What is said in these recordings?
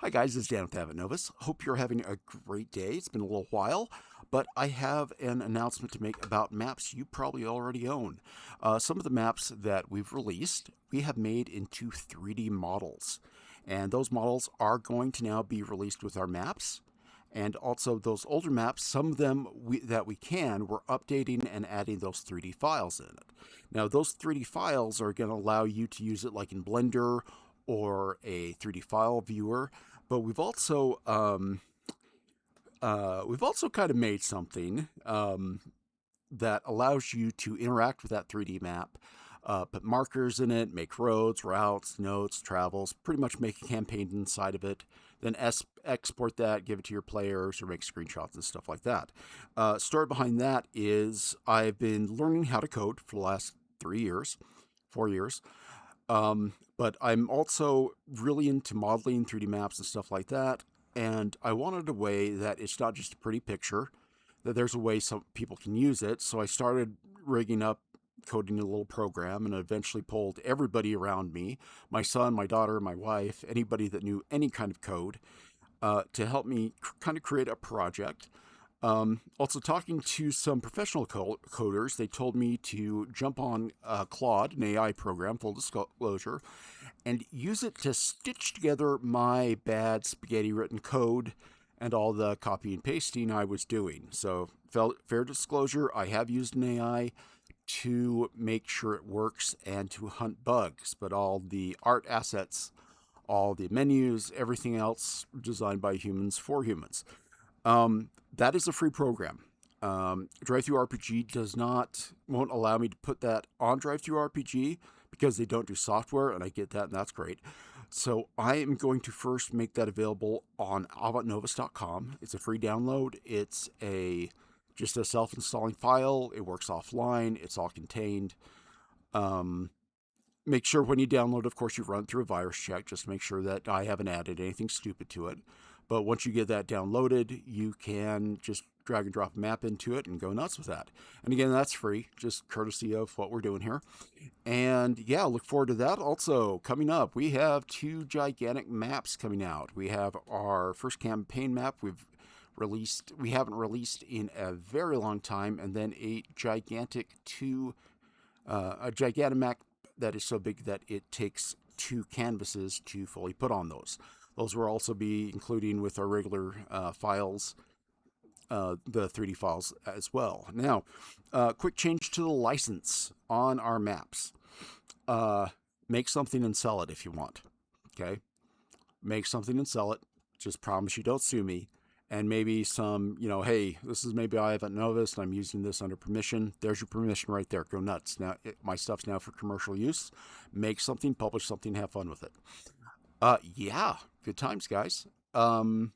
Hi guys, it's Dan with Avantnovis. Hope you're having a great day. It's been a little while, but I have an announcement to make about maps you probably already own. Some of the maps that we've released, we have made into 3D models, and those models are going to now be released with our maps. And also those older maps, some of them that we can, we're updating and adding those 3D files in it. Now those 3D files are going to allow you to use it like in Blender or a 3D file viewer, but we've also kind of made something that allows you to interact with that 3D map, put markers in it, make roads, routes, notes, travels, pretty much make a campaign inside of it, then export that, give it to your players, or make screenshots and stuff like that. Story behind that is I've been learning how to code for the last 3 years, 4 years. But I'm also really into modeling 3D maps and stuff like that. And I wanted a way that it's not just a pretty picture, that there's a way some people can use it. So I started rigging up, coding a little program, and eventually pulled everybody around me, my son, my daughter, my wife, anybody that knew any kind of code, to help me kind of create a project. Also, talking to some professional coders, they told me to jump on Claude, an AI program, full disclosure, and use it to stitch together my bad spaghetti written code and all the copy and pasting I was doing. So, fair disclosure, I have used an AI to make sure it works and to hunt bugs, but all the art assets, all the menus, everything else designed by humans for humans. That is a free program. DriveThruRPG won't allow me to put that on DriveThruRPG because they don't do software, and I get that, and that's great. So I am going to first make that available on Avantnovis.com. It's a free download. It's just a self-installing file. It works offline. It's all contained. Um, Make sure when you download, of course, you run through a virus check just to make sure that I haven't added anything stupid to it. But once you get that downloaded, you can just drag and drop a map into it and go nuts with that. And again, that's free, just courtesy of what we're doing here. And yeah, look forward to that. Also, coming up, we have two gigantic maps coming out. We have our first campaign map we haven't released in a very long time, and then a gigantic map that is so big that it takes two canvases to fully put on those. Those will also be including with our regular files, the 3D files as well. Now, quick change to the license on our maps. Make something and sell it if you want. Okay? Make something and sell it. Just promise you don't sue me. And maybe some, hey, this is maybe I haven't noticed, and I'm using this under permission. There's your permission right there. Go nuts. Now, my stuff's now for commercial use. Make something, publish something, have fun with it. Yeah, good times, guys. And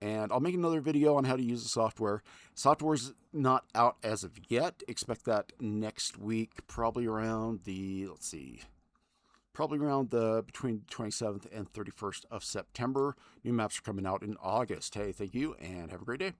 I'll make another video on how to use the software. Software's not out as of yet. Expect that next week, probably around between 27th and 31st of September. New maps are coming out in August. Hey, thank you, and have a great day.